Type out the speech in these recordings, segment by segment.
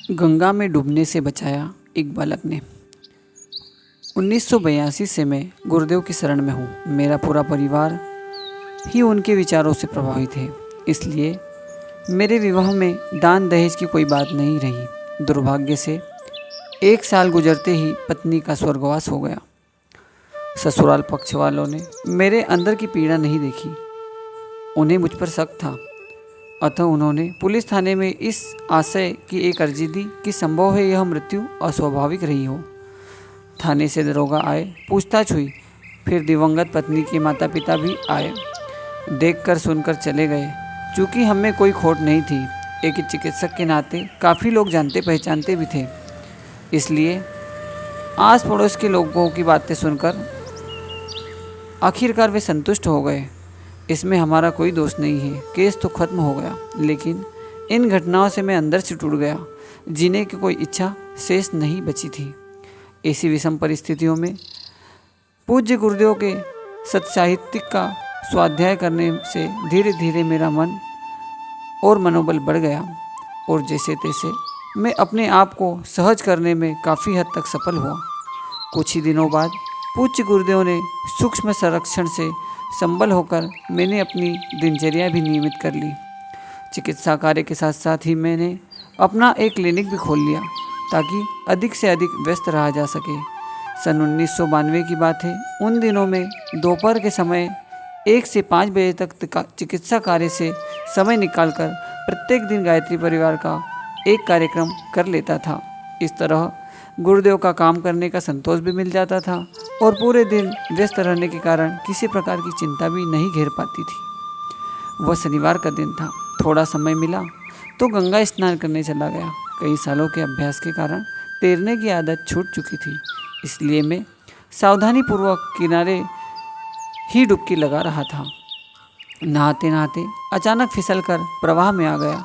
गंगा में डूबने से बचाया एक बालक ने। 1982 से मैं गुरुदेव की शरण में हूँ। मेरा पूरा परिवार ही उनके विचारों से प्रभावित है, इसलिए मेरे विवाह में दान दहेज की कोई बात नहीं रही। दुर्भाग्य से 1 साल गुजरते ही पत्नी का स्वर्गवास हो गया। ससुराल पक्ष वालों ने मेरे अंदर की पीड़ा नहीं देखी। उन्हें मुझ पर शक था, अतः उन्होंने पुलिस थाने में इस आशय की एक अर्जी दी कि संभव है यह मृत्यु अस्वाभाविक रही हो। थाने से दरोगा आए, पूछताछ हुई, फिर दिवंगत पत्नी के माता पिता भी आए, देखकर सुनकर चले गए। चूँकि हमें कोई खोट नहीं थी, एक चिकित्सक के नाते काफ़ी लोग जानते पहचानते भी थे, इसलिए आस पड़ोस के लोगों की बातें सुनकर आखिरकार वे संतुष्ट हो गए। इसमें हमारा कोई दोष नहीं है, केस तो खत्म हो गया। लेकिन इन घटनाओं से मैं अंदर से टूट गया। जीने की कोई इच्छा शेष नहीं बची थी। ऐसी विषम परिस्थितियों में पूज्य गुरुदेव के सत्साहित्य का स्वाध्याय करने से धीरे धीरे मेरा मन और मनोबल बढ़ गया और जैसे तैसे मैं अपने आप को सहज करने में काफ़ी हद तक सफल हुआ। कुछ ही दिनों बाद पूज्य गुरुदेव ने सूक्ष्म संरक्षण से संबल होकर मैंने अपनी दिनचर्या भी नियमित कर ली। चिकित्सा कार्य के साथ साथ ही मैंने अपना एक क्लिनिक भी खोल लिया ताकि अधिक से अधिक व्यस्त रहा जा सके। सन 1992 की बात है। उन दिनों में दोपहर के समय 1 से 5 बजे तक चिकित्सा कार्य से समय निकालकर प्रत्येक दिन गायत्री परिवार का एक कार्यक्रम कर लेता था। इस तरह गुरुदेव का काम करने का संतोष भी मिल जाता था और पूरे दिन व्यस्त रहने के कारण किसी प्रकार की चिंता भी नहीं घेर पाती थी। वह शनिवार का दिन था। थोड़ा समय मिला तो गंगा स्नान करने चला गया। कई सालों के अभ्यास के कारण तैरने की आदत छूट चुकी थी, इसलिए मैं सावधानीपूर्वक किनारे ही डुबकी लगा रहा था। नहाते नहाते अचानक फिसलकर प्रवाह में आ गया।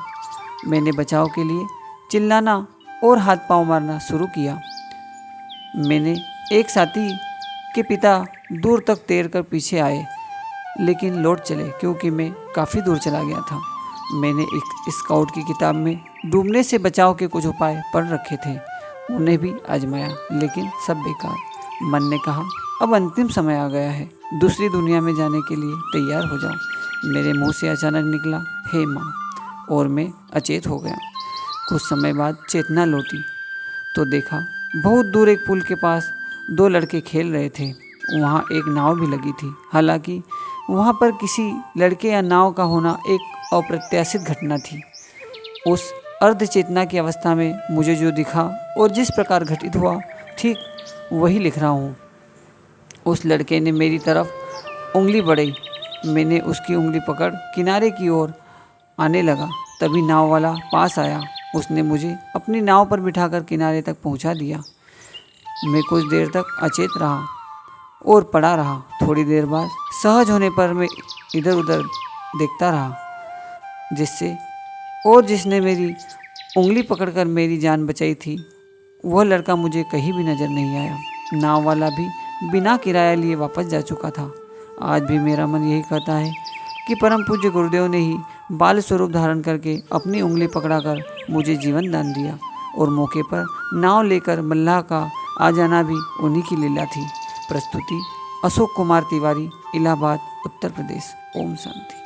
मैंने बचाव के लिए चिल्लाना और हाथ पांव मारना शुरू किया। मैंने एक साथी के पिता दूर तक तैरकर पीछे आए, लेकिन लौट चले क्योंकि मैं काफ़ी दूर चला गया था। मैंने एक स्काउट की किताब में डूबने से बचाव के कुछ उपाय पढ़ रखे थे, उन्हें भी आजमाया, लेकिन सब बेकार। मन ने कहा, अब अंतिम समय आ गया है, दूसरी दुनिया में जाने के लिए तैयार हो जाओ। मेरे मुंह से अचानक निकला, हे माँ, और मैं अचेत हो गया। कुछ समय बाद चेतना लौटी तो देखा बहुत दूर एक पुल के पास 2 लड़के खेल रहे थे। वहाँ एक नाव भी लगी थी। हालांकि वहाँ पर किसी लड़के या नाव का होना एक अप्रत्याशित घटना थी। उस अर्ध चेतना की अवस्था में मुझे जो दिखा और जिस प्रकार घटित हुआ, ठीक वही लिख रहा हूँ। उस लड़के ने मेरी तरफ उंगली बढ़ाई। मैंने उसकी उंगली पकड़ किनारे की ओर आने लगा। तभी नाव वाला पास आया। उसने मुझे अपनी नाव पर बिठाकर किनारे तक पहुंचा दिया। मैं कुछ देर तक अचेत रहा और पड़ा रहा। थोड़ी देर बाद सहज होने पर मैं इधर उधर देखता रहा। जिसने मेरी उंगली पकड़कर मेरी जान बचाई थी, वह लड़का मुझे कहीं भी नज़र नहीं आया। नाव वाला भी बिना किराया लिए वापस जा चुका था। आज भी मेरा मन यही कहता है कि परम पूज्य गुरुदेव ने ही बाल स्वरूप धारण करके अपनी उंगली पकड़ाकर मुझे जीवन दान दिया और मौके पर नाव लेकर मल्लाह का आ जाना भी उन्हीं की लीला थी। प्रस्तुति अशोक कुमार तिवारी, इलाहाबाद, उत्तर प्रदेश। ओम शांति।